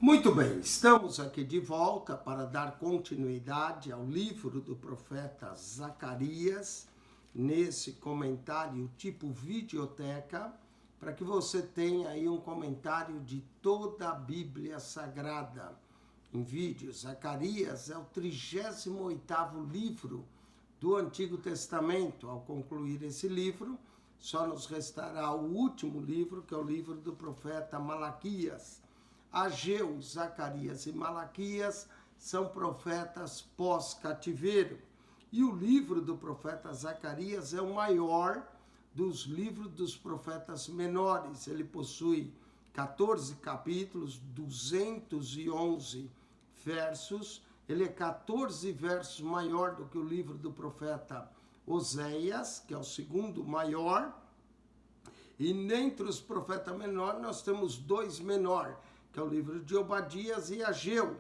Muito bem, estamos aqui de volta para dar continuidade ao livro do profeta Zacarias, nesse comentário tipo videoteca, para que você tenha aí um comentário de toda a Bíblia Sagrada em vídeo. Zacarias é o 38º livro do Antigo Testamento. Ao concluir esse livro, só nos restará o último livro, que é o livro do profeta Malaquias. Ageu, Zacarias e Malaquias são profetas pós-cativeiro. E o livro do profeta Zacarias é o maior dos livros dos profetas menores. Ele possui 14 capítulos, 211 versos. Ele é 14 versos maior do que o livro do profeta Oséias, que é o segundo maior. E dentre os profetas menores, nós temos dois menores, que é o livro de Obadias e Ageu.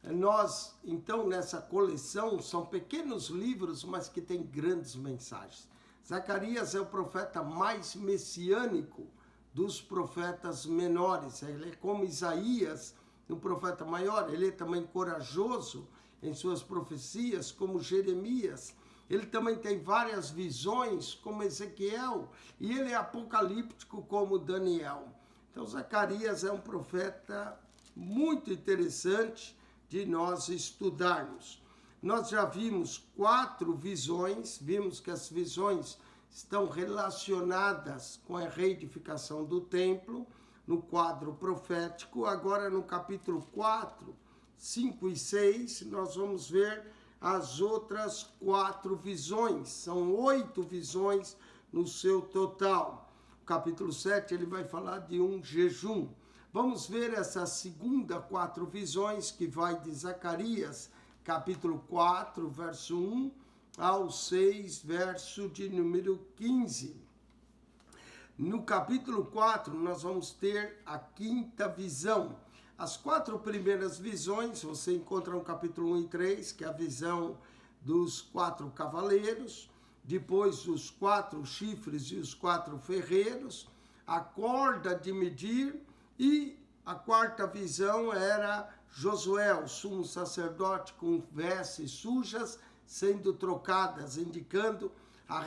Nós, então, nessa coleção, são pequenos livros, mas que têm grandes mensagens. Zacarias é o profeta mais messiânico dos profetas menores. Ele é como Isaías, um profeta maior. Ele é também corajoso em suas profecias, como Jeremias. Ele também tem várias visões, como Ezequiel, e ele é apocalíptico, como Daniel. Então, Zacarias é um profeta muito interessante de nós estudarmos. Nós já vimos 4 visões, vimos que as visões estão relacionadas com a reedificação do templo, no quadro profético. Agora, no capítulo 4, 5 e 6, nós vamos ver as outras 4 visões. São 8 visões no seu total. No capítulo 7, ele vai falar de um jejum. Vamos ver essas segunda 4 visões, que vai de Zacarias, capítulo 4, verso 1, ao 6, verso de número 15. No capítulo 4, nós vamos ter a 5ª visão. As 4 primeiras visões você encontra no capítulo 1 e 3, que é a visão dos 4 cavaleiros, depois os 4 chifres e os 4 ferreiros, a corda de medir, e a 4ª visão era Josué, o sumo sacerdote, com vestes sujas sendo trocadas, indicando ao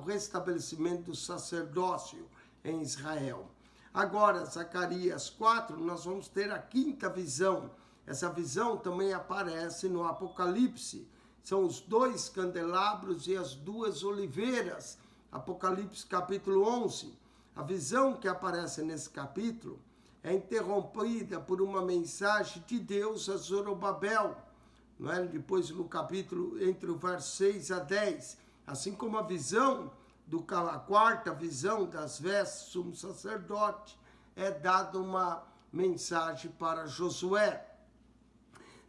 restabelecimento do sacerdócio em Israel. Agora, Zacarias 4, nós vamos ter a 5ª visão. Essa visão também aparece no Apocalipse. São os 2 candelabros e as 2 oliveiras. Apocalipse capítulo 11. A visão que aparece nesse capítulo é interrompida por uma mensagem de Deus a Zorobabel. Não é? Depois no capítulo, entre o verso 6 a 10. Assim como a visão, a 4ª visão das vestes do sumo sacerdote, é dada uma mensagem para Josué,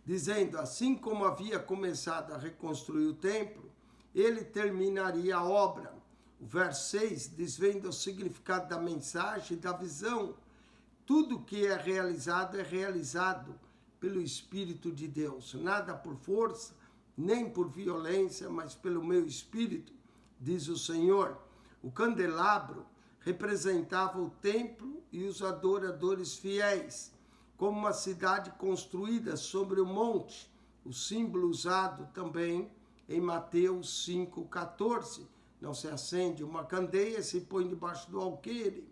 dizendo, assim como havia começado a reconstruir o templo, ele terminaria a obra. O verso 6 desvenda o significado da mensagem e da visão. Tudo que é realizado pelo Espírito de Deus, nada por força, nem por violência, mas pelo meu Espírito, diz o Senhor. O candelabro representava o templo e os adoradores fiéis, como uma cidade construída sobre o monte, o símbolo usado também em Mateus 5,14. Não se acende uma candeia e se põe debaixo do alqueire,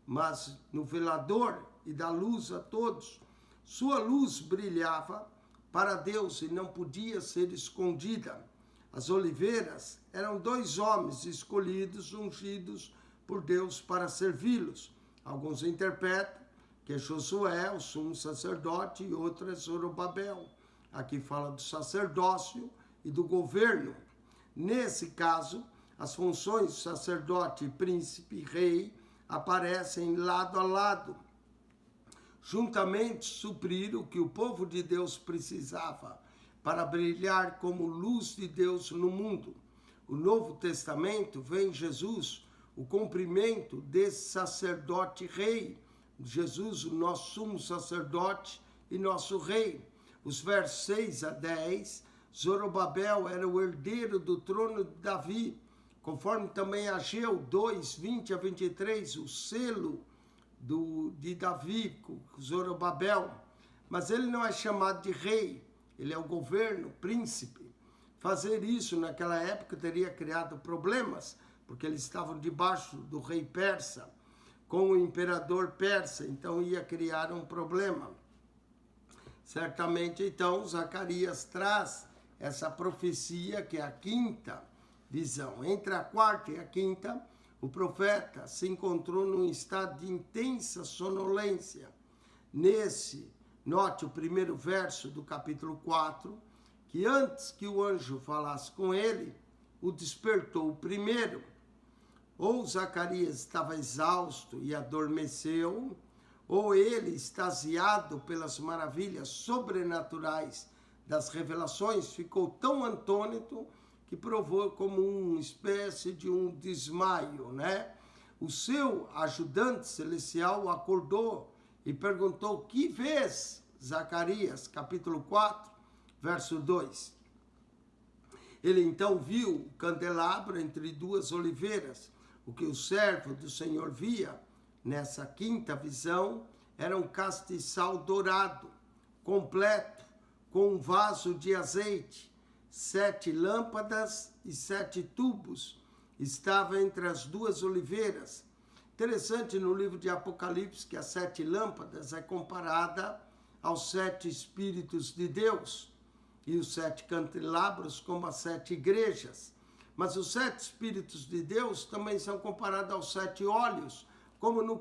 mas no velador, e dá luz a todos. Sua luz brilhava para Deus e não podia ser escondida. As oliveiras eram 2 homens escolhidos, ungidos por Deus para servi-los. Alguns interpretam que é Josué, o sumo sacerdote, e outro é Zorobabel. Aqui fala do sacerdócio e do governo. Nesse caso, as funções de sacerdote, príncipe e rei aparecem lado a lado. Juntamente suprir o que o povo de Deus precisava para brilhar como luz de Deus no mundo. O Novo Testamento vê em Jesus o cumprimento desse sacerdote rei. Jesus, o nosso sumo sacerdote e nosso rei. Os versos 6 a 10, Zorobabel era o herdeiro do trono de Davi, conforme também Ageu 2, 20 a 23, o selo de Davi, Zorobabel, mas ele não é chamado de rei, ele é o governo, príncipe. Fazer isso naquela época teria criado problemas, porque eles estavam debaixo do rei persa, com o imperador persa, então ia criar um problema. Certamente, então, Zacarias traz essa profecia, que é a quinta visão. Entre a quarta e a quinta, o profeta se encontrou num estado de intensa sonolência. Note o primeiro verso do capítulo 4, que antes que o anjo falasse com ele, o despertou o primeiro. Ou Zacarias estava exausto e adormeceu, ou ele, extasiado pelas maravilhas sobrenaturais das revelações, ficou tão atônito que provou como uma espécie de um desmaio, né? O seu ajudante celestial acordou e perguntou: que vês, Zacarias, capítulo 4, verso 2. Ele então viu o candelabro entre duas oliveiras. O que o servo do Senhor via nessa quinta visão era um castiçal dourado, completo, com um vaso de azeite, 7 lâmpadas e 7 tubos. Estava entre as duas oliveiras. Interessante no livro de Apocalipse que as 7 lâmpadas é comparada aos 7 Espíritos de Deus e os 7 candelabros como as 7 igrejas. Mas os 7 Espíritos de Deus também são comparados aos 7 óleos, como no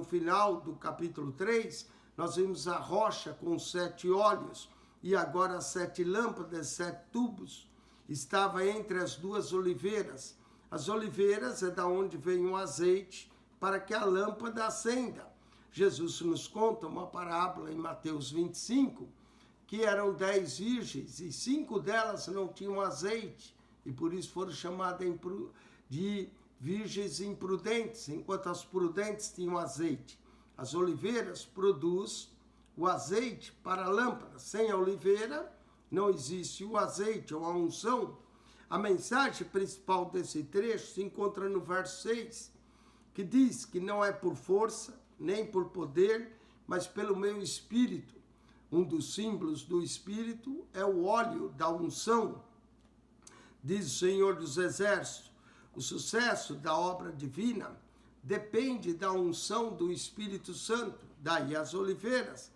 final do capítulo 3, nós vimos a rocha com 7 óleos, e agora as 7 lâmpadas, 7 tubos, estava entre as duas oliveiras. As oliveiras é da onde vem o azeite para que a lâmpada acenda. Jesus nos conta uma parábola em Mateus 25, que eram 10 virgens e 5 delas não tinham azeite, e por isso foram chamadas de virgens imprudentes, enquanto as prudentes tinham azeite. As oliveiras produzem o azeite para a lâmpada. Sem a oliveira não existe o azeite ou a unção. A mensagem principal desse trecho se encontra no verso 6, que diz que não é por força, nem por poder, mas pelo meu espírito. Um dos símbolos do espírito é o óleo da unção. Diz o Senhor dos Exércitos: o sucesso da obra divina depende da unção do Espírito Santo. Daí as oliveiras.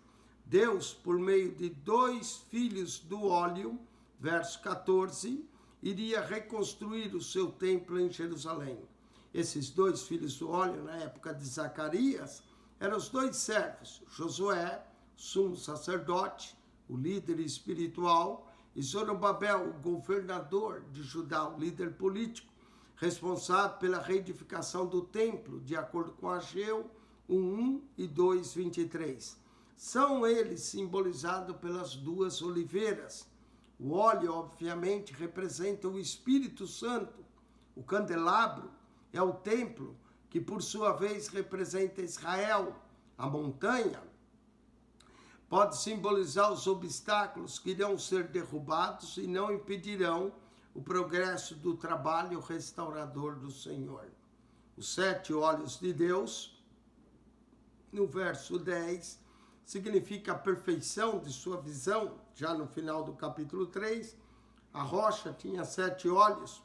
Deus, por meio de 2 filhos do óleo, verso 14, iria reconstruir o seu templo em Jerusalém. Esses 2 filhos do óleo, na época de Zacarias, eram os 2 servos, Josué, sumo sacerdote, o líder espiritual, e Zorobabel, o governador de Judá, o líder político, responsável pela reedificação do templo, de acordo com Ageu 1:1 e 2:23. São eles simbolizados pelas 2 oliveiras. O óleo, obviamente, representa o Espírito Santo. O candelabro é o templo, que por sua vez representa Israel. A montanha pode simbolizar os obstáculos que irão ser derrubados e não impedirão o progresso do trabalho restaurador do Senhor. Os 7 olhos de Deus, no verso 10, significa a perfeição de sua visão. Já no final do capítulo 3, a rocha tinha 7 olhos,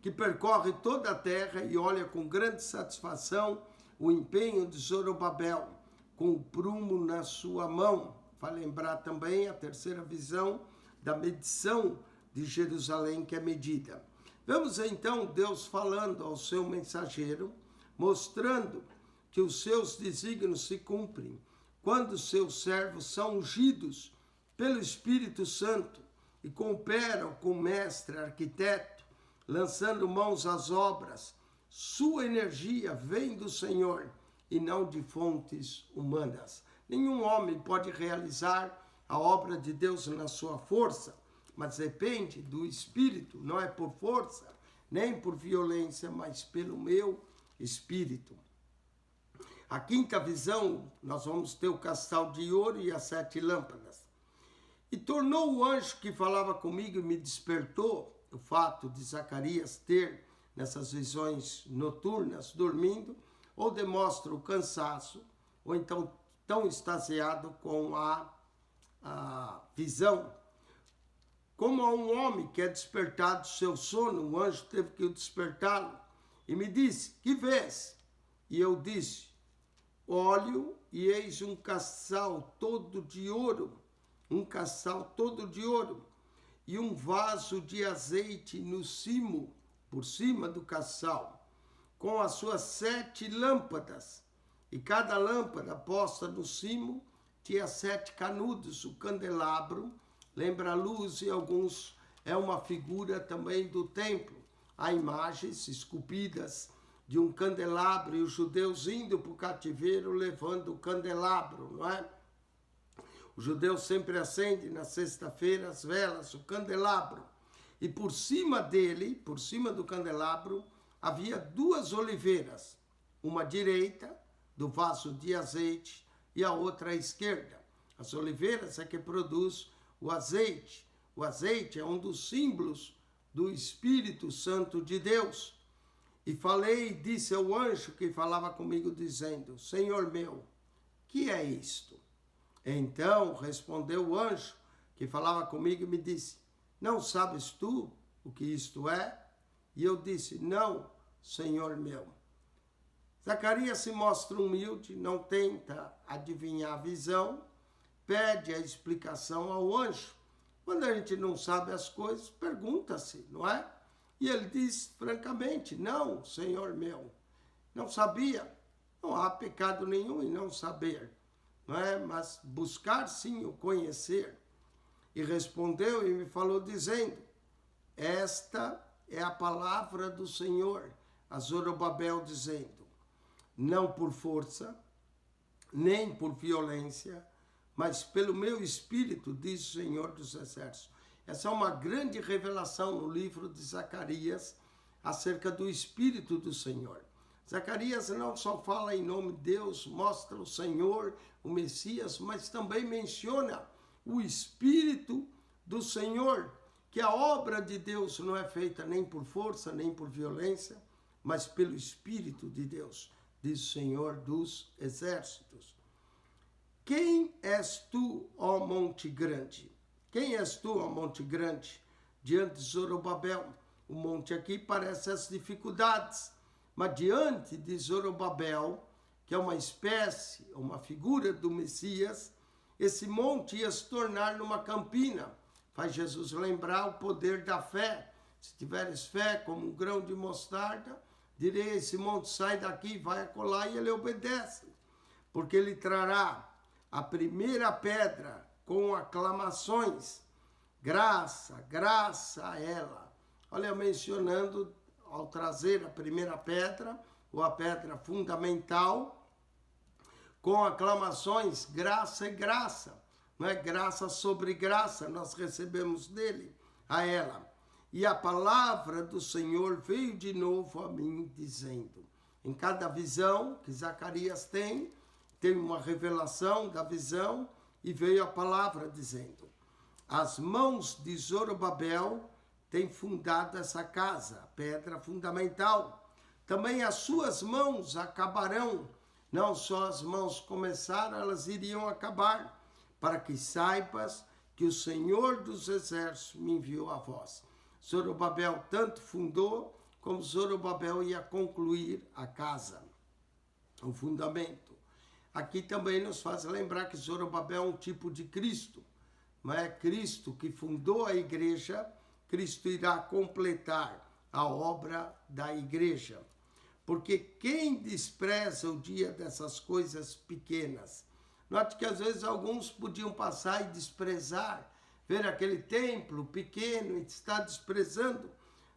que percorre toda a terra e olha com grande satisfação o empenho de Zorobabel, com o prumo na sua mão. Vai lembrar também a terceira visão da medição de Jerusalém, que é medida. Vemos então Deus falando ao seu mensageiro, mostrando que os seus desígnios se cumprem quando seus servos são ungidos pelo Espírito Santo e cooperam com o mestre arquiteto, lançando mãos às obras. Sua energia vem do Senhor e não de fontes humanas. Nenhum homem pode realizar a obra de Deus na sua força, mas depende do Espírito, não é por força, nem por violência, mas pelo meu Espírito. A quinta visão, nós vamos ter o castelo de ouro e as 7 lâmpadas. E tornou o anjo que falava comigo e me despertou. O fato de Zacarias ter, nessas visões noturnas, dormindo, ou demonstra o cansaço, ou então tão extasiado com a visão. Como a um homem que é despertado do seu sono, um anjo teve que despertá-lo e me disse: que vês? E eu disse: olho e eis um caçal todo de ouro, e um vaso de azeite no cimo, por cima do caçal, com as suas 7 lâmpadas, e cada lâmpada posta no cimo tinha 7 canudos. O candelabro lembra a luz e alguns é uma figura também do templo. Há imagens esculpidas de um candelabro e os judeus indo para o cativeiro levando o candelabro, não é? Os judeus sempre acendem na sexta-feira as velas, o candelabro. E por cima dele, por cima do candelabro, havia 2 oliveiras, uma à direita do vaso de azeite e a outra à esquerda. As oliveiras é que produz o azeite. O azeite é um dos símbolos do Espírito Santo de Deus. E falei e disse ao anjo que falava comigo, dizendo: Senhor meu, que é isto? Então respondeu o anjo que falava comigo e me disse: não sabes tu o que isto é? E eu disse: não, Senhor meu. Zacarias se mostra humilde, não tenta adivinhar a visão, pede a explicação ao anjo. Quando a gente não sabe as coisas, pergunta-se, não é? E ele diz francamente: não, Senhor meu, não sabia. Não há pecado nenhum em não saber, não é? Mas buscar sim o conhecer. E respondeu e me falou dizendo: esta é a palavra do Senhor a Zorobabel, dizendo: não por força, nem por violência, mas pelo meu espírito, diz o Senhor dos Exércitos. Essa é uma grande revelação no livro de Zacarias acerca do Espírito do Senhor. Zacarias não só fala em nome de Deus, mostra o Senhor, o Messias, mas também menciona o Espírito do Senhor, que a obra de Deus não é feita nem por força, nem por violência, mas pelo Espírito de Deus, diz o Senhor dos Exércitos. Quem és tu, ó Monte Grande? Quem és tu, ó Monte Grande? Diante de Zorobabel. O monte aqui parece as dificuldades, mas diante de Zorobabel, que é uma espécie, uma figura do Messias, esse monte ia se tornar numa campina. Faz Jesus lembrar o poder da fé. Se tiveres fé como um grão de mostarda, direi: esse monte sai daqui, vai acolá, e ele obedece. Porque ele trará a primeira pedra com aclamações. Graça, graça a ela. Olha, mencionando, ao trazer a primeira pedra, ou a pedra fundamental, com aclamações, graça e graça. Não é graça sobre graça, nós recebemos dele, a ela. E a palavra do Senhor veio de novo a mim, dizendo: em cada visão que Zacarias tem uma revelação da visão, e veio a palavra dizendo: as mãos de Zorobabel têm fundado essa casa, pedra fundamental. Também as suas mãos acabarão. Não só as mãos começaram, elas iriam acabar, para que saipas que o Senhor dos Exércitos me enviou a vós. Zorobabel tanto fundou, como Zorobabel ia concluir a casa, o fundamento. Aqui também nos faz lembrar que Zorobabel é um tipo de Cristo. Não é Cristo que fundou a igreja, Cristo irá completar a obra da igreja. Porque quem despreza o dia dessas coisas pequenas? Note que às vezes alguns podiam passar e desprezar, ver aquele templo pequeno e estar desprezando,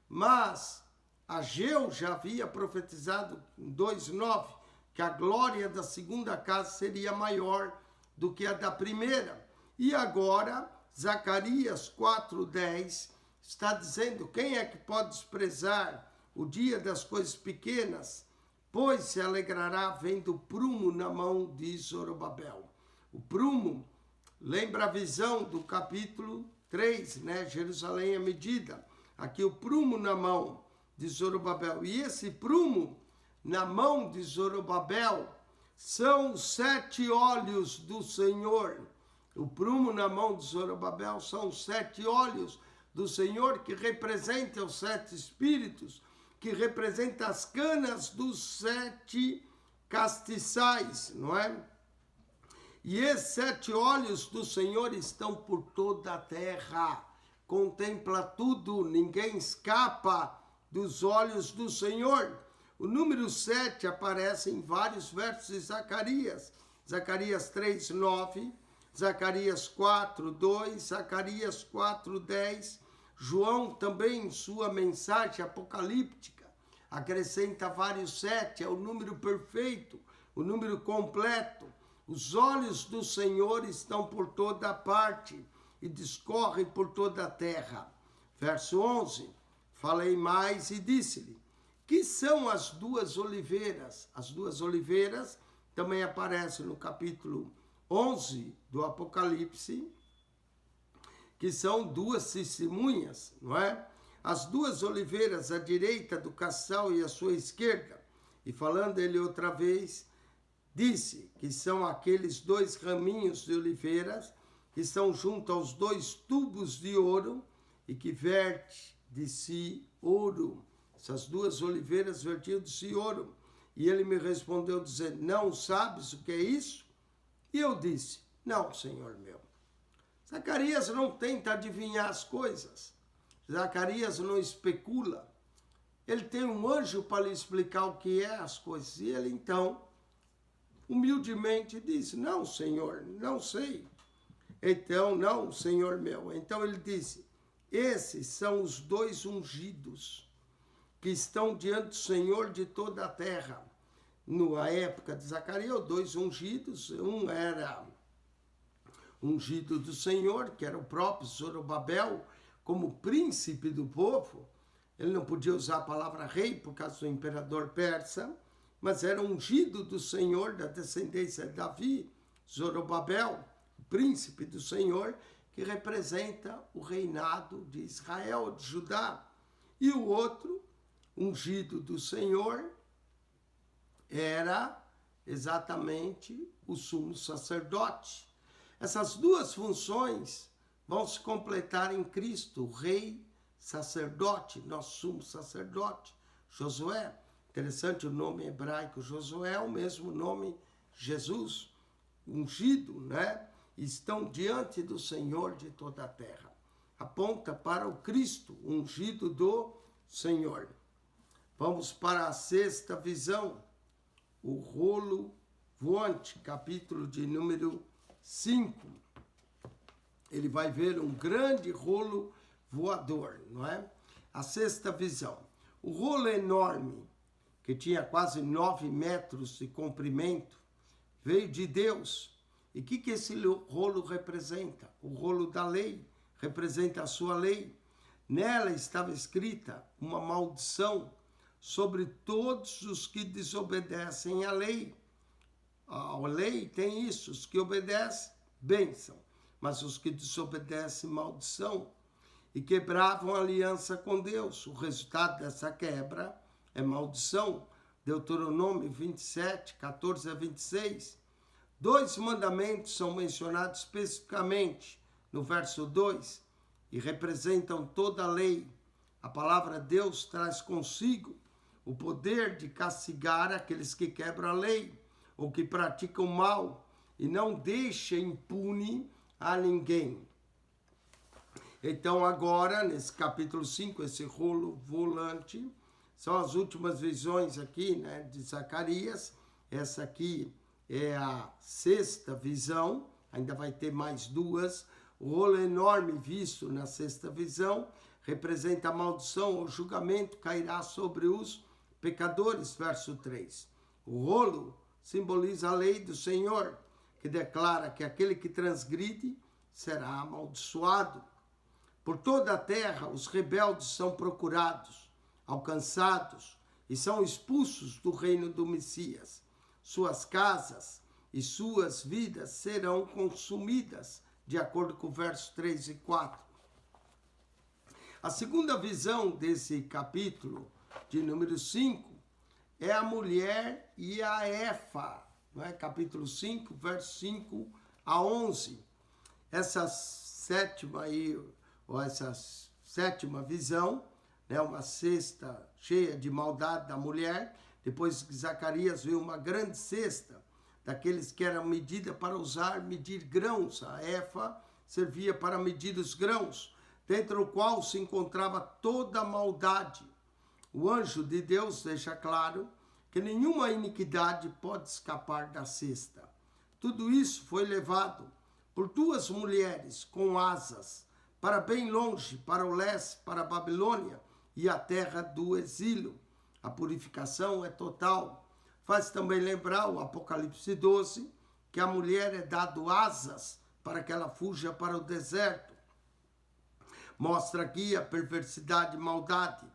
mas Ageu já havia profetizado em 2:9 que a glória da segunda casa seria maior do que a da primeira. E agora, Zacarias 4:10 está dizendo: quem é que pode desprezar o dia das coisas pequenas? Pois se alegrará vendo o prumo na mão de Zorobabel. O prumo lembra a visão do capítulo 3, né? Jerusalém à medida. Aqui o prumo na mão de Zorobabel. E esse prumo na mão de Zorobabel são os 7 olhos do Senhor. O prumo na mão de Zorobabel são os 7 olhos do Senhor, que representa os 7 espíritos, que representa as canas dos 7 castiçais, não é? E esses 7 olhos do Senhor estão por toda a terra, contempla tudo, ninguém escapa dos olhos do Senhor. O número 7 aparece em vários versos de Zacarias. Zacarias 3:9, Zacarias 4:2, Zacarias 4:10. João também em sua mensagem apocalíptica acrescenta vários 7, é o número perfeito, o número completo. Os olhos do Senhor estão por toda parte e discorrem por toda a terra. Verso 11, falei mais e disse-lhe, que são as 2 oliveiras? As 2 oliveiras também aparecem no capítulo 11 do Apocalipse, que são 2 testemunhas, não é? As 2 oliveiras à direita do casal e à sua esquerda. E falando ele outra vez, disse que são aqueles 2 raminhos de oliveiras que estão junto aos 2 tubos de ouro e que verte de si ouro. Essas 2 oliveiras vertiam de si ouro. E ele me respondeu dizendo, não sabes o que é isso? E eu disse, não, Senhor meu. Zacarias não tenta adivinhar as coisas. Zacarias não especula. Ele tem um anjo para lhe explicar o que é as coisas. E ele então, humildemente, disse, não, Senhor, não sei. Então, não, Senhor meu. Então ele disse, esses são os 2 ungidos que estão diante do Senhor de toda a terra. Na época de Zacarias, 2 ungidos, um era ungido do Senhor, que era o próprio Zorobabel, como príncipe do povo. Ele não podia usar a palavra rei por causa do imperador persa, mas era ungido do Senhor, da descendência de Davi, Zorobabel, príncipe do Senhor, que representa o reinado de Israel, de Judá. E o outro, ungido do Senhor, era exatamente o sumo sacerdote. Essas 2 funções vão se completar em Cristo, o rei, sacerdote, nosso sumo sacerdote, Josué. Interessante o nome hebraico Josué, o mesmo nome Jesus, ungido, né? Estão diante do Senhor de toda a terra. Aponta para o Cristo, ungido do Senhor. Vamos para a 6ª visão, o rolo voante, capítulo de número 5. Ele vai ver um grande rolo voador, não é? A 6ª visão. O rolo enorme, que tinha quase 9 metros de comprimento, veio de Deus. E o que esse rolo representa? O rolo da lei representa a sua lei. Nela estava escrita uma maldição sobre todos os que desobedecem à lei. A lei tem isso, os que obedecem, bênção, mas os que desobedecem, maldição. E quebravam a aliança com Deus. O resultado dessa quebra é maldição. Deuteronômio 27, 14 a 26. 2 mandamentos são mencionados especificamente no verso 2 e representam toda a lei. A palavra Deus traz consigo o poder de castigar aqueles que quebram a lei ou que praticam mal e não deixa impune a ninguém. Então agora, nesse capítulo 5, esse rolo volante, são as últimas visões aqui, né, de Zacarias. Essa aqui é a 6ª visão, ainda vai ter mais 2. O rolo enorme visto na 6ª visão representa a maldição ou julgamento cairá sobre os pecadores, verso 3. O rolo simboliza a lei do Senhor, que declara que aquele que transgride será amaldiçoado. Por toda a terra, os rebeldes são procurados, alcançados e são expulsos do reino do Messias. Suas casas e suas vidas serão consumidas, de acordo com o verso 3 e 4. A segunda visão desse capítulo, de número 5, é a mulher e a Efa, não é? Capítulo 5, verso 5 a 11. Essa sétima aí, ou essa sétima visão, né, uma cesta cheia de maldade da mulher. Depois que Zacarias viu uma grande cesta, daqueles que eram medida para medir grãos. A Efa servia para medir os grãos, dentro do qual se encontrava toda a maldade. O anjo de Deus deixa claro que nenhuma iniquidade pode escapar da cesta. Tudo isso foi levado por duas mulheres com asas, para bem longe, para o leste, para a Babilônia e a terra do exílio. A purificação é total. Faz também lembrar o Apocalipse 12, que a mulher é dado asas para que ela fuja para o deserto. Mostra aqui a perversidade e maldade.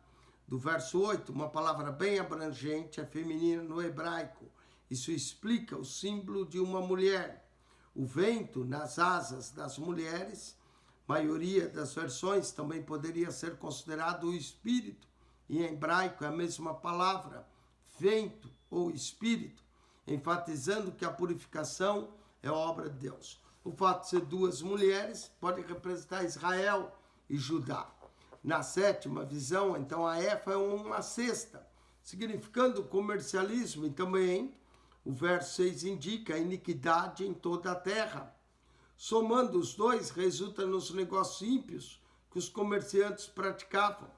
Do verso 8, uma palavra bem abrangente, é feminina no hebraico. Isso explica o símbolo de uma mulher. O vento nas asas das mulheres, maioria das versões também poderia ser considerado o espírito. Em hebraico é a mesma palavra, vento ou espírito, enfatizando que a purificação é obra de Deus. O fato de ser duas mulheres pode representar Israel e Judá. Na sétima visão, então, a Efa é uma cesta, significando comercialismo, e também o verso 6 indica a iniquidade em toda a terra. Somando os dois, resulta nos negócios ímpios que os comerciantes praticavam.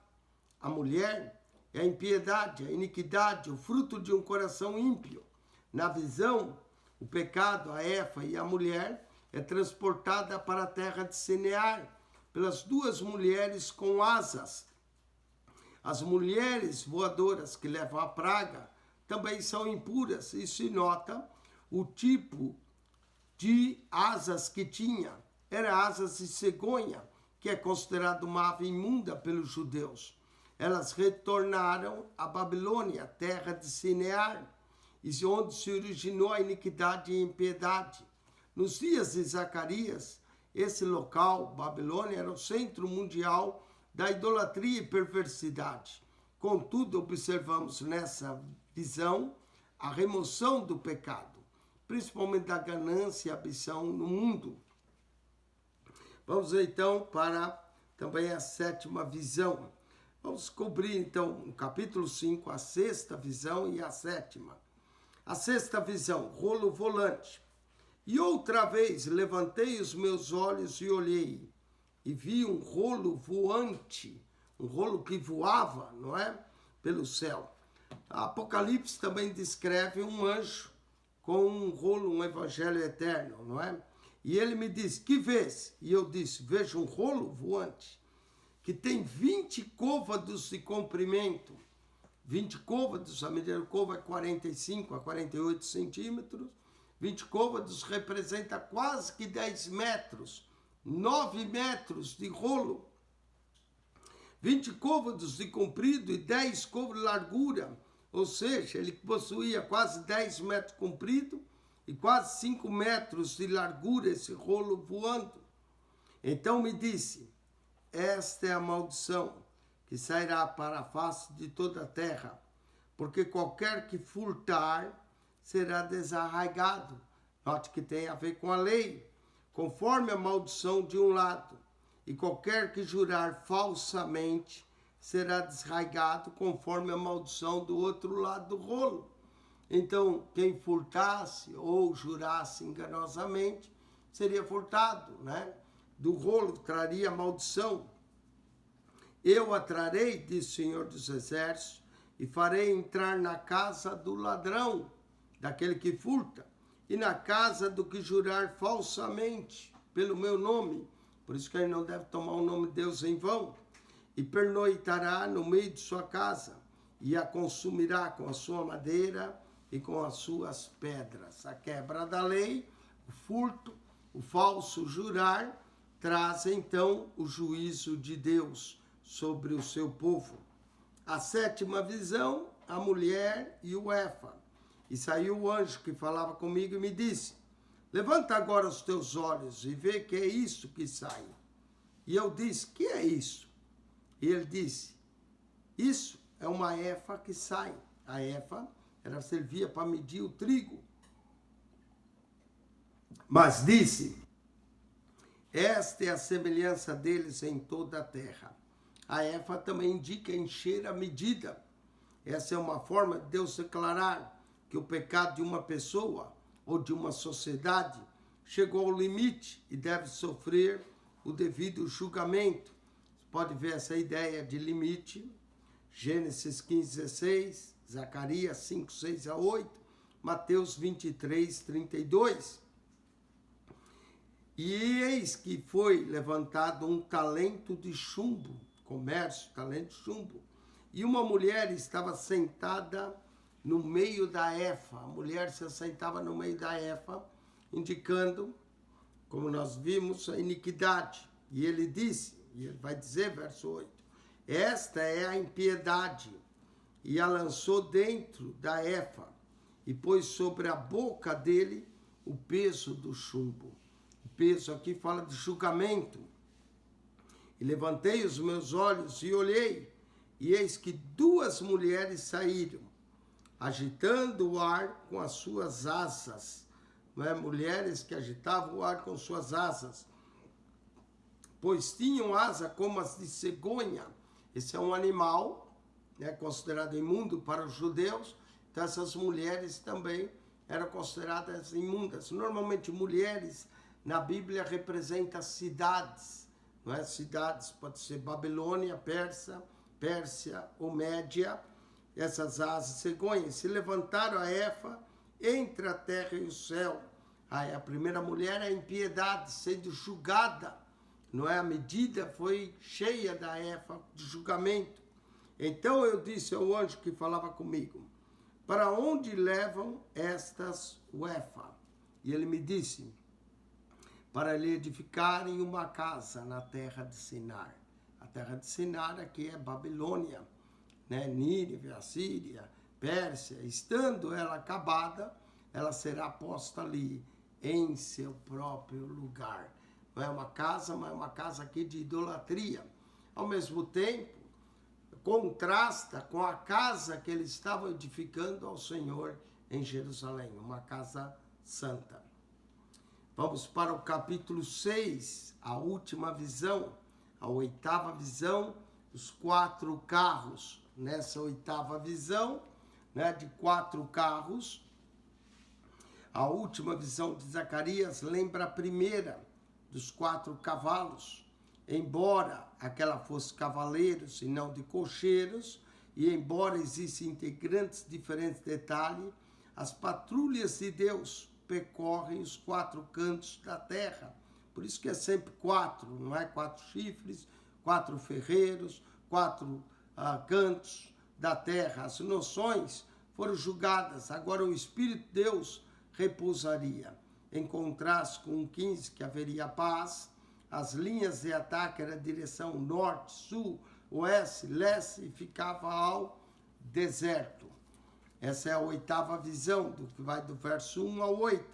A mulher é a impiedade, a iniquidade, o fruto de um coração ímpio. Na visão, o pecado, a Efa e a mulher, é transportada para a terra de Sinear, pelas duas mulheres com asas. As mulheres voadoras que levam a praga também são impuras. Isso se nota o tipo de asas que tinha. Era asas de cegonha, que é considerado uma ave imunda pelos judeus. Elas retornaram à Babilônia, terra de Sinear, onde se originou a iniquidade e a impiedade. Nos dias de Zacarias, esse local, Babilônia, era o centro mundial da idolatria e perversidade. Contudo, observamos nessa visão a remoção do pecado, principalmente da ganância e ambição no mundo. Vamos então para também a sétima visão. Vamos cobrir então no capítulo 5 a sexta visão e a sétima. A sexta visão, rolo volante. E outra vez levantei os meus olhos e olhei, e vi um rolo voante, um rolo que voava, não é? Pelo céu. A Apocalipse também descreve um anjo com um rolo, um evangelho eterno, não é? E ele me disse, que vês? E eu disse, vejo um rolo voante, que tem 20 côvados de comprimento. 20 côvados, a medida do côvado é 45 a 48 centímetros. 20 côvados representa quase que 10 metros, 9 metros de rolo. 20 côvados de comprido e 10 côvados de largura, ou seja, ele possuía quase 10 metros comprido e quase 5 metros de largura, esse rolo voando. Então me disse, esta é a maldição que sairá para a face de toda a terra, porque qualquer que furtar será desarraigado. Note que tem a ver com a lei, conforme a maldição de um lado, e qualquer que jurar falsamente será desarraigado conforme a maldição do outro lado do rolo. Então, quem furtasse ou jurasse enganosamente seria furtado, né? Do rolo traria maldição. Eu a trarei, diz o Senhor dos Exércitos, e farei entrar na casa do ladrão, daquele que furta, e na casa do que jurar falsamente pelo meu nome. Por isso que ele não deve tomar o nome de Deus em vão. E pernoitará no meio de sua casa, e a consumirá com a sua madeira e com as suas pedras. A quebra da lei, o furto, o falso jurar, traz então o juízo de Deus sobre o seu povo. A sétima visão, a mulher e o Efa. E saiu o anjo que falava comigo e me disse, levanta agora os teus olhos e vê que é isso que sai. E eu disse, que é isso? E ele disse, isso é uma Efa que sai. A Efa ela servia para medir o trigo. Mas disse, esta é a semelhança deles em toda a terra. A éfa também indica encher a medida. Essa é uma forma de Deus declarar que o pecado de uma pessoa ou de uma sociedade chegou ao limite e deve sofrer o devido julgamento. Você pode ver essa ideia de limite, Gênesis 15:16, Zacarias 5:6-8, Mateus 23:32. E eis que foi levantado um talento de chumbo, comércio, talento de chumbo, e uma mulher estava sentada no meio da éfa. A mulher se assentava no meio da éfa, indicando, como nós vimos, a iniquidade. E ele disse, e ele vai dizer, verso 8, esta é a impiedade, e a lançou dentro da éfa, e pôs sobre a boca dele o peso do chumbo. O peso aqui fala de julgamento. E levantei os meus olhos e olhei, e eis que duas mulheres saíram, agitando o ar com as suas asas. Não é? Mulheres que agitavam o ar com suas asas, pois tinham asa como as de cegonha. Esse é um animal, né, considerado imundo para os judeus, então essas mulheres também eram consideradas imundas. Normalmente mulheres na Bíblia representam cidades, não é? Cidades, pode ser Babilônia, Pérsia ou Média. Essas asas cegonhas se levantaram a éfa entre a terra e o céu. Aí a primeira mulher é a impiedade, sendo julgada, não é? A medida foi cheia da éfa de julgamento. Então eu disse ao anjo que falava comigo, para onde levam estas uefa? E ele me disse, para lhe edificarem uma casa na terra de Sinar. A terra de Sinar aqui é Babilônia, né? Nínive, Assíria, Pérsia. Estando ela acabada, ela será posta ali em seu próprio lugar. Não é uma casa, mas é uma casa aqui de idolatria. Ao mesmo tempo, contrasta com a casa que eles estavam edificando ao Senhor em Jerusalém, uma casa santa. Vamos para o capítulo 6, a última visão, a oitava visão, os 4 carros. Nessa oitava visão, né, de 4 carros, a última visão de Zacarias lembra a primeira, dos 4 cavalos. Embora aquela fosse cavaleiros e não de cocheiros, e embora existem integrantes diferentes de detalhe, as patrulhas de Deus percorrem os 4 cantos da terra. Por isso que é sempre 4, não é? 4 chifres, 4 ferreiros, 4 cantos da terra. As noções foram julgadas, agora o Espírito de Deus repousaria. Em contraste com o 15, que haveria paz, as linhas de ataque eram direção norte, sul, oeste, leste e ficava ao deserto. Essa é a oitava visão, do que vai do verso 1 ao 8.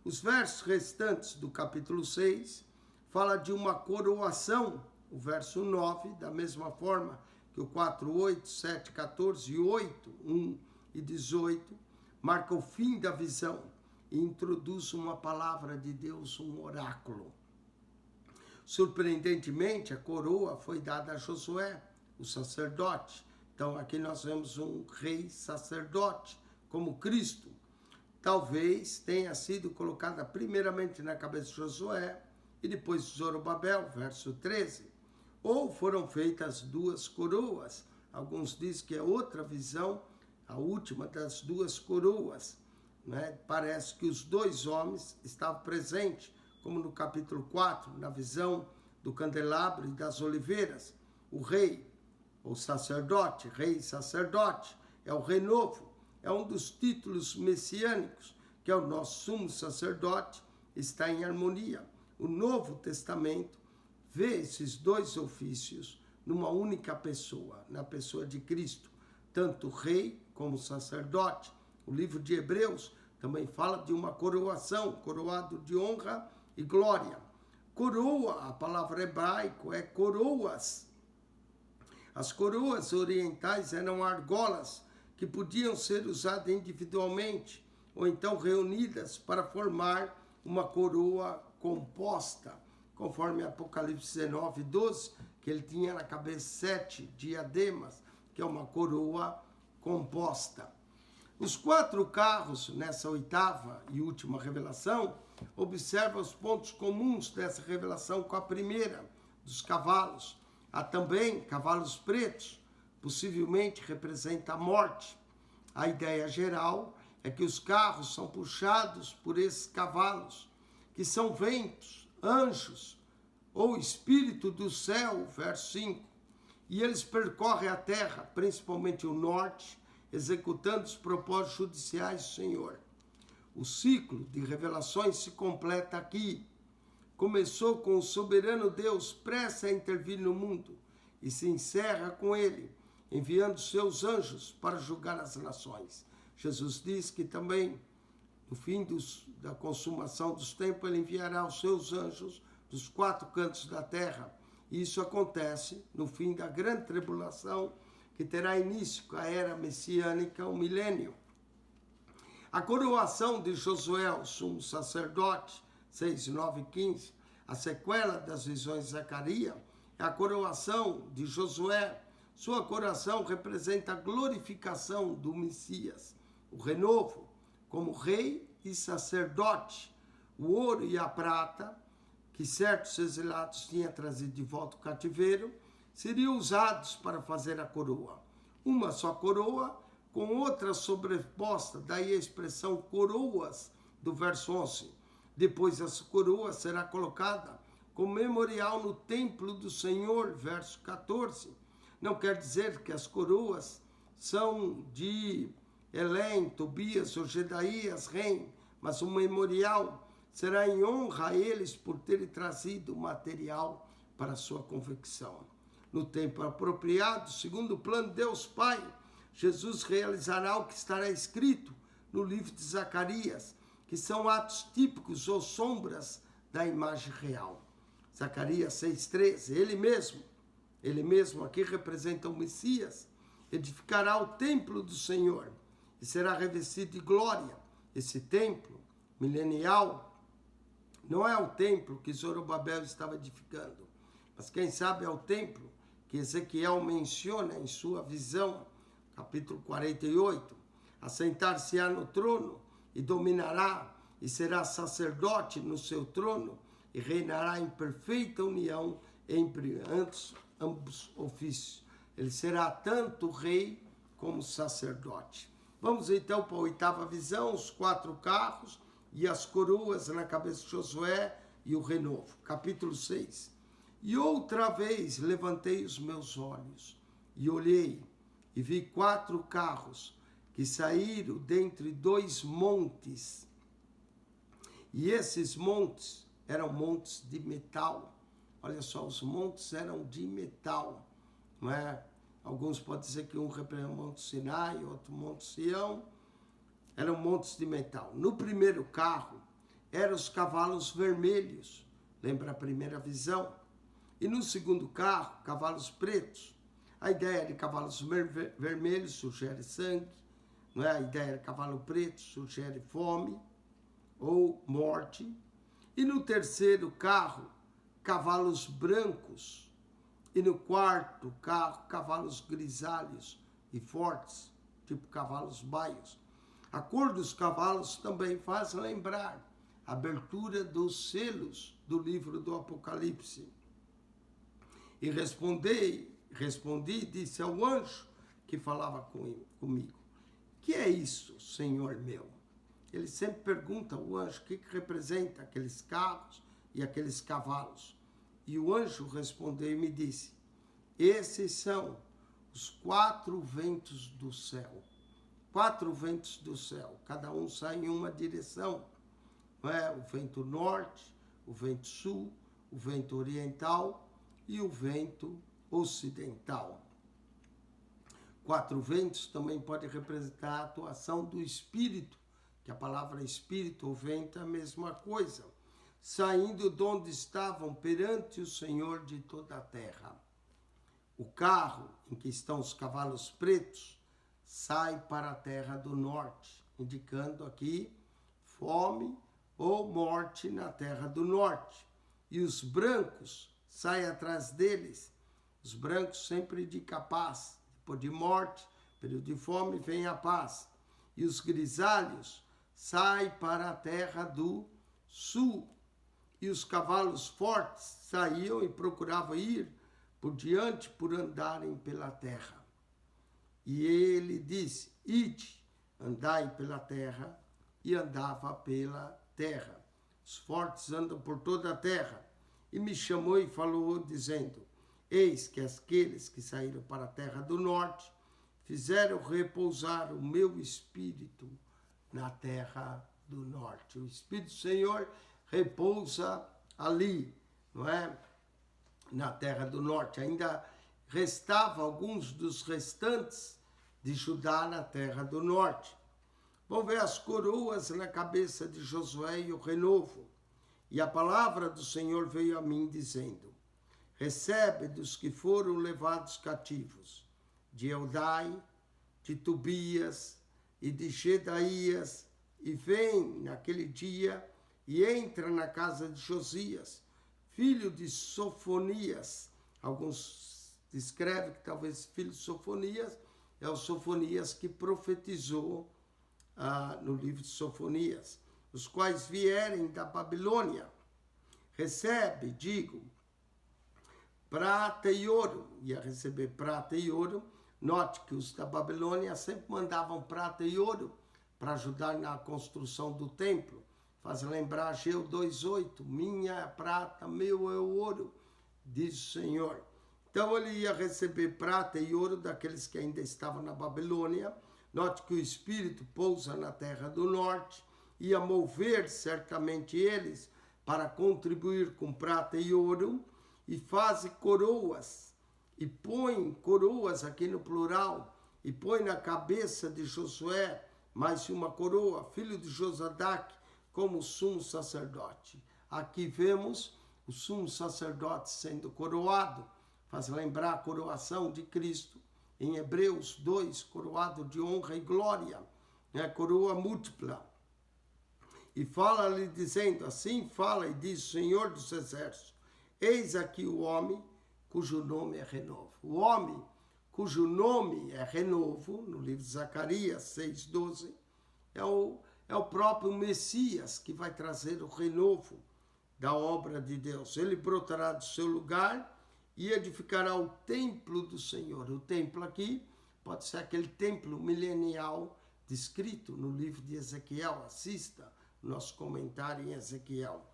Os versos restantes do capítulo 6 fala de uma coroação. O verso 9, da mesma forma que o 4, 8, 7, 14 e 8, 1 e 18, marca o fim da visão e introduz uma palavra de Deus, um oráculo. Surpreendentemente, a coroa foi dada a Josué, o sacerdote. Então, aqui nós vemos um rei sacerdote, como Cristo. Talvez tenha sido colocada primeiramente na cabeça de Josué e depois de Zorobabel, verso 13. Ou foram feitas 2 coroas. Alguns dizem que é outra visão, a última das 2 coroas. Né? Parece que os 2 homens estavam presentes, como no capítulo 4, na visão do candelabro e das oliveiras. O rei, ou sacerdote, rei e sacerdote, é o renovo, é um dos títulos messiânicos, que é o nosso sumo sacerdote, está em harmonia. O Novo Testamento vê esses 2 ofícios numa única pessoa, na pessoa de Cristo, tanto rei como sacerdote. O livro de Hebreus também fala de uma coroação, coroado de honra e glória. Coroa, a palavra hebraico é coroas. As coroas orientais eram argolas que podiam ser usadas individualmente ou então reunidas para formar uma coroa composta, conforme Apocalipse 19, 12, que ele tinha na cabeça 7 diademas, que é uma coroa composta. Os 4 carros, nessa oitava e última revelação, observam os pontos comuns dessa revelação com a primeira, dos cavalos. Há também cavalos pretos, possivelmente representa a morte. A ideia geral é que os carros são puxados por esses cavalos, que são ventos, anjos, ou espírito do céu, verso 5. E eles percorrem a terra, principalmente o norte, executando os propósitos judiciais do Senhor. O ciclo de revelações se completa aqui. Começou com o soberano Deus prestes a intervir no mundo e se encerra com ele, enviando seus anjos para julgar as nações. Jesus diz que também, no fim da consumação dos tempos, ele enviará os seus anjos dos 4 cantos da terra. E isso acontece no fim da grande tribulação, que terá início com a era messiânica, o milênio. A coroação de Josué, o sumo sacerdote, 6, 9 e 15, a sequela das visões de Zacarias, é a coroação de Josué. Sua coroação representa a glorificação do Messias, o renovo, como rei e sacerdote. O ouro e a prata, que certos exilados tinham trazido de volta ao cativeiro, seriam usados para fazer a coroa. Uma só coroa, com outra sobreposta, daí a expressão coroas, do verso 11. Depois essa coroa será colocada como memorial no templo do Senhor, verso 14. Não quer dizer que as coroas são de Elém, Tobias ou Gedaías, rei, mas um memorial será em honra a eles por terem trazido material para a sua convicção. No tempo apropriado, segundo o plano de Deus Pai, Jesus realizará o que estará escrito no livro de Zacarias, que são atos típicos ou sombras da imagem real. Zacarias 6,13, ele mesmo aqui representa o Messias, edificará o templo do Senhor e será revestido de glória. Esse templo milenial não é o templo que Zorobabel estava edificando, mas quem sabe é o templo que Ezequiel menciona em sua visão, capítulo 48, assentar-se-á no trono e dominará e será sacerdote no seu trono e reinará em perfeita união entre ambos ofícios. Ele será tanto rei como sacerdote. Vamos então para a oitava visão, os 4 carros e as coroas na cabeça de Josué e o renovo. Capítulo 6. E outra vez levantei os meus olhos e olhei e vi 4 carros que saíram dentre 2 montes. E esses montes eram montes de metal. Olha só, os montes eram de metal, não é? Alguns podem dizer que um representa o Monte Sinai, outro Monte Sião. Eram montes de metal. No primeiro carro, eram os cavalos vermelhos. Lembra a primeira visão? E no segundo carro, cavalos pretos. A ideia de cavalos vermelhos sugere sangue, não é? A ideia de cavalo preto sugere fome ou morte. E no terceiro carro, cavalos brancos. E no quarto carro, cavalos grisalhos e fortes, tipo cavalos baios. A cor dos cavalos também faz lembrar a abertura dos selos do livro do Apocalipse. E respondi, disse ao anjo que falava comigo: que é isso, Senhor meu? Ele sempre pergunta ao anjo o que representa aqueles carros e aqueles cavalos. E o anjo respondeu e me disse: esses são os 4 ventos do céu. 4 ventos do céu, cada um sai em uma direção. Não é? O vento norte, o vento sul, o vento oriental e o vento ocidental. 4 ventos também pode representar a atuação do Espírito, que a palavra Espírito ou vento é a mesma coisa, saindo de onde estavam perante o Senhor de toda a terra. O carro em que estão os cavalos pretos sai para a terra do norte, indicando aqui fome ou morte na terra do norte. E os brancos saem atrás deles. Os brancos sempre indicam paz. Depois de morte, período de fome, vem a paz. E os grisalhos saem para a terra do sul. E os cavalos fortes saíam e procuravam ir por diante por andarem pela terra. E ele disse, ide, andai pela terra, e andava pela terra. Os fortes andam por toda a terra. E me chamou e falou, dizendo, eis que aqueles que saíram para a terra do norte fizeram repousar o meu espírito na terra do norte. O Espírito do Senhor repousa ali, não é? Na terra do norte. Ainda restava alguns dos restantes de Judá na terra do norte. Vamos ver as coroas na cabeça de Josué e o renovo. E a palavra do Senhor veio a mim dizendo, recebe dos que foram levados cativos, de Eldai, de Tobias e de Gedaías, e vem naquele dia e entra na casa de Josias, filho de Sofonias. Alguns descrevem que talvez filho de Sofonias é o Sofonias que profetizou no livro de Sofonias, os quais vierem da Babilônia. Recebe, digo, prata e ouro. Ia receber prata e ouro. Note que os da Babilônia sempre mandavam prata e ouro para ajudar na construção do templo. Faz lembrar Ageu 2:8, minha é a prata, meu é o ouro, diz o Senhor. Então ele ia receber prata e ouro daqueles que ainda estavam na Babilônia. Note que o Espírito pousa na terra do norte, ia mover certamente eles para contribuir com prata e ouro, e faz coroas, e põe coroas aqui no plural, e põe na cabeça de Josué mais uma coroa, filho de Josadac, como sumo sacerdote. Aqui vemos o sumo sacerdote sendo coroado, faz lembrar a coroação de Cristo, em Hebreus 2, coroado de honra e glória, né? Coroa múltipla. E fala-lhe dizendo, assim fala e diz o Senhor dos Exércitos, eis aqui o homem cujo nome é renovo. O homem cujo nome é renovo, no livro de Zacarias 6:12, é o próprio Messias que vai trazer o renovo da obra de Deus. Ele brotará do seu lugar e edificará o templo do Senhor. O templo aqui pode ser aquele templo milenial descrito no livro de Ezequiel. Assista o nosso comentário em Ezequiel.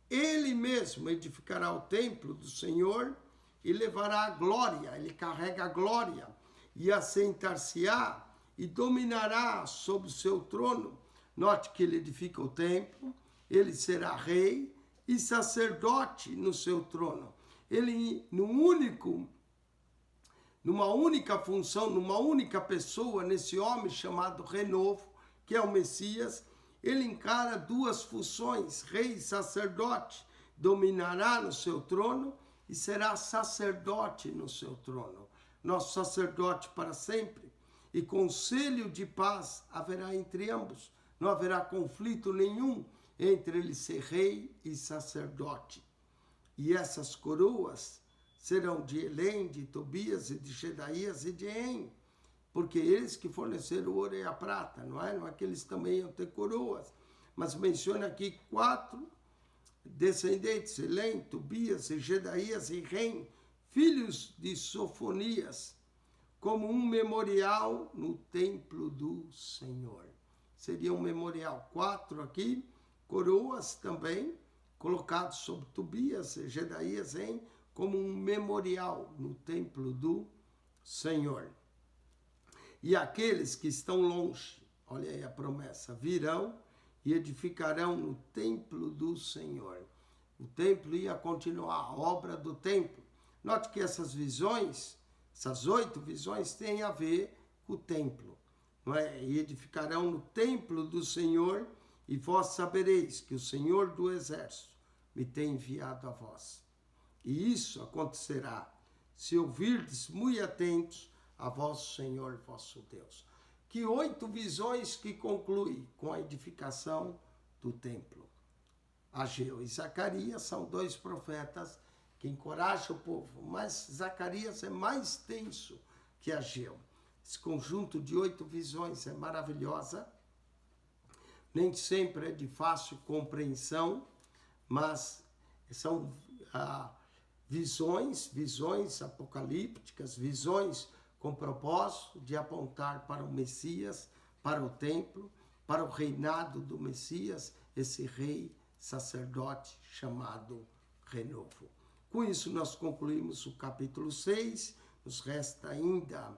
Ele mesmo edificará o templo do Senhor e levará a glória. Ele carrega a glória e assentar-se-á e dominará sobre o seu trono. Note que ele edifica o templo, ele será rei e sacerdote no seu trono. Ele, numa única função, numa única pessoa, nesse homem chamado renovo, que é o Messias, ele encara duas funções, rei e sacerdote, dominará no seu trono e será sacerdote no seu trono. Nosso sacerdote para sempre, e conselho de paz haverá entre ambos, não haverá conflito nenhum entre ele ser rei e sacerdote. E essas coroas serão de Elém, de Tobias e de Gedaías e de En, porque eles que forneceram o ouro e a prata, não é? Não é que eles também iam ter coroas, mas menciona aqui 4 descendentes, Elém, Tobias e Gedaías e En, filhos de Sofonias, como um memorial no templo do Senhor. Seria um memorial. 4 aqui, coroas também, colocados sobre Tobias e Gedaías como um memorial no templo do Senhor. E aqueles que estão longe, olha aí a promessa, virão e edificarão no templo do Senhor. O templo ia continuar, a obra do templo. Note que essas visões, essas 8 visões têm a ver com o templo. Não é? E edificarão no templo do Senhor, e vós sabereis que o Senhor do Exército me tem enviado a vós. E isso acontecerá se ouvirdes muito atentos a vosso Senhor, vosso Deus. que 8 visões que concluem com a edificação do templo. Ageu e Zacarias são 2 profetas que encorajam o povo, mas Zacarias é mais tenso que Ageu. Esse conjunto de 8 visões é maravilhosa, nem sempre é de fácil compreensão, mas são visões apocalípticas, visões com propósito de apontar para o Messias, para o templo, para o reinado do Messias, esse rei sacerdote chamado Renovo. Com isso, nós concluímos o capítulo 6, nos resta ainda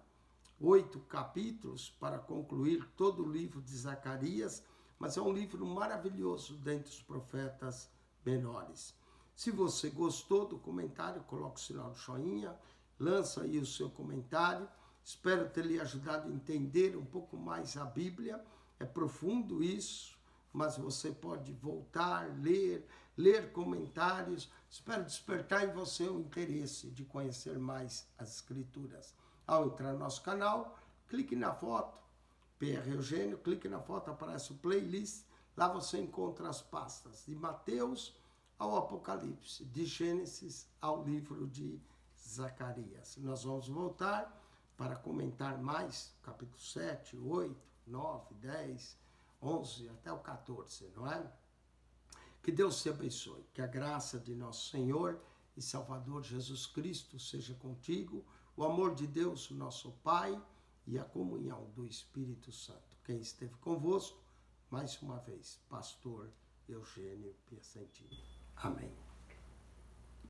8 capítulos para concluir todo o livro de Zacarias, mas é um livro maravilhoso dentre os profetas menores. Se você gostou do comentário, coloque o sinal de joinha, lança aí o seu comentário. Espero ter lhe ajudado a entender um pouco mais a Bíblia. É profundo isso, mas você pode voltar, ler comentários. Espero despertar em você o interesse de conhecer mais as Escrituras. Ao entrar no nosso canal, clique na foto, PR Eugênio, clique na foto, aparece o playlist. Lá você encontra as pastas de Mateus ao Apocalipse, de Gênesis ao livro de Zacarias. Nós vamos voltar para comentar mais capítulo 7, 8, 9, 10, 11 até o 14, não é? Que Deus te abençoe, que a graça de nosso Senhor e Salvador Jesus Cristo seja contigo, o amor de Deus, nosso Pai, e a comunhão do Espírito Santo. Quem esteve convosco, mais uma vez, pastor Eugênio Piacentini. Amém.